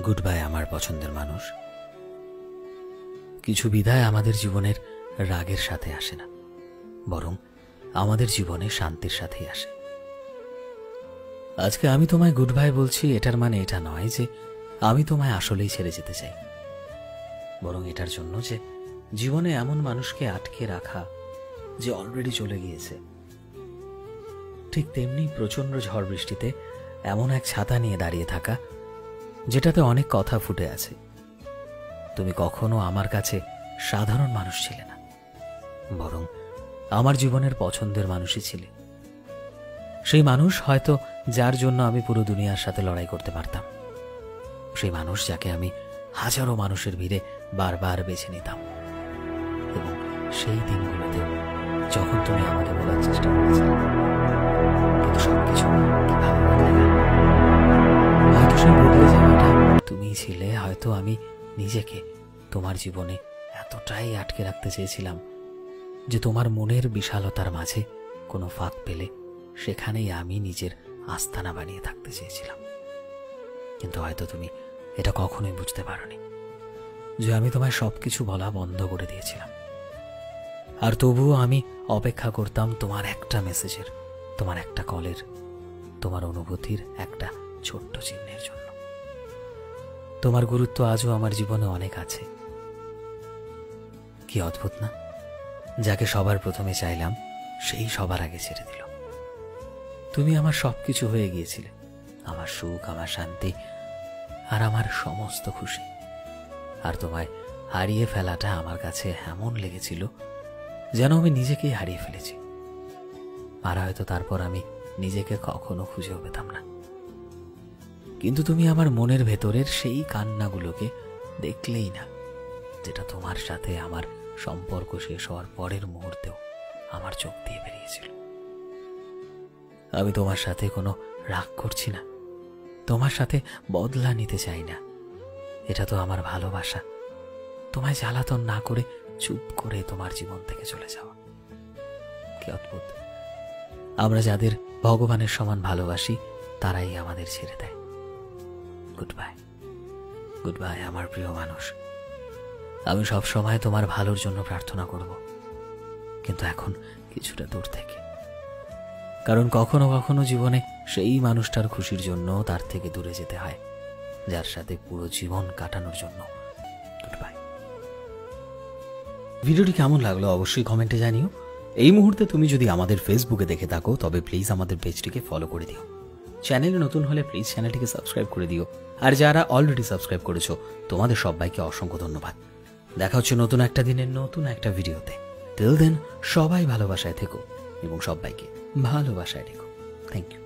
Good bye আমার পছন্দের মানুষ। কিছু বিদায় আমাদের জীবনের রাগের সাথে আসে না, বরং আমাদের জীবনে শান্তির সাথেই আসে। আজকে আমি তোমায় গুড বাই বলছি, এটার মানে এটা নয় যে আমি তোমায় আসলেই ছেড়ে যেতে চাই, বরং এটার জন্য যে জীবনে এমন মানুষকে আটকে রাখা যে অলরেডি চলে গিয়েছে। ঠিক তেমনি প্রচন্ড ঝড় বৃষ্টিতে এমন এক ছাতা নিয়ে দাঁড়িয়ে থাকা যেটাতে অনেক কথা ফুটে আছে। তুমি কখনো আমার কাছে সাধারণ মানুষ ছিলে না, বরং আমার জীবনের পছন্দের মানুষই ছিলে। সেই মানুষ হয়তো যার জন্য আমি পুরো দুনিয়ার সাথে লড়াই করতে পারতাম, সেই মানুষ যাকে আমি হাজারো মানুষের ভিড়ে বারবার বেছে নিতাম। এবং সেই দিনগুলোতে যখন তুমি আমাকে বলার চেষ্টা করেছিলে কিন্তু সবকিছু কিভাবে বদলে গেল। হয়তো সেই বদলে যাওয়াটা তুমিই ছিলে, হয়তো আমি নিজেকে তোমার জীবনে এতটাই আটকে রাখতে চেয়েছিলাম যে তোমার মনের বিশালতার মাঝে কোনো ফাঁক পেলে সেখানেই আমি নিজের আস্তানা বানিয়ে থাকতে চেয়েছিলাম। কিন্তু হয়তো তুমি এটা কখনোই বুঝতে পারোনি যে আমি তোমায় সবকিছু বলা বন্ধ করে দিয়েছিলাম। আর তবুও আমি অপেক্ষা করতাম তোমার একটা মেসেজের, তোমার একটা কলের, তোমার অনুভূতির একটা ছোট্ট চিহ্নের জন্য। তোমার গুরুত্ব আজও আমার জীবনে অনেক আছে। কি অদ্ভুত না, যাকে সবার প্রথমে চাইলাম সেই সবার আগে ছেড়ে দিল। তুমি আমার সবকিছু হয়ে গিয়েছিলে, আমার সুখ, আমার শান্তি আর আমার সমস্ত খুশি। আর তোমায় হারিয়ে ফেলাটা আমার কাছে এমন লেগেছিল যেন আমি নিজেকেই হারিয়ে ফেলেছি। আর হয়তো তারপর আমি নিজেকে কখনো খুঁজেও পেতাম না। কিন্তু তুমি আমার মনের ভেতরের সেই কান্নাগুলোকে দেখলেই না, যেটা তোমার সাথে আমার সম্পর্ক শেষ হওয়ার পরের মুহূর্তেও আমার চোখ দিয়ে বেরিয়েছিল। আমি তোমার সাথে কোনো রাগ করছি না, তোমার সাথে বদলা নিতে চাই না। এটা তো আমার ভালোবাসা, তোমায় জ্বালাতন না করে চুপ করে তোমার জীবন থেকে চলে যাওয়া। কি অদ্ভুত, আমরা যাদের ভগবানের সমান ভালোবাসি তারাই আমাদের ছেড়ে দেয়। গুড বাই, গুড বাই আমার প্রিয় মানুষ। আমি সব সময় তোমার ভালোর জন্য প্রার্থনা করব, কিন্তু এখন কিছুটা দূর থেকে। কারণ কখনো কখনো জীবনে সেই মানুষটার খুশির জন্য তার থেকে দূরে যেতে হয়, যার সাথে পুরো জীবন কাটানোর জন্য। Good bye. ভিডিওটি কেমন লাগলো অবশ্যই কমেন্টে জানিও। এই মুহূর্তে তুমি যদি আমাদের ফেসবুকে দেখে থাকো তবে প্লিজ আমাদের পেজটিকে ফলো করে দিও। চ্যানেলে নতুন হলে প্লিজ চ্যানেলটিকে সাবস্ক্রাইব করে দিও। আর যারা অলরেডি সাবস্ক্রাইব করেছো তোমাদের সবাইকে অসংখ্য ধন্যবাদ। দেখা হচ্ছে নতুন একটা দিনের নতুন একটা ভিডিওতে। টিল দেন সবাই ভালোবাসায় থেকো এবং সবাইকে ভালোবাসায় রেখো। Thank you.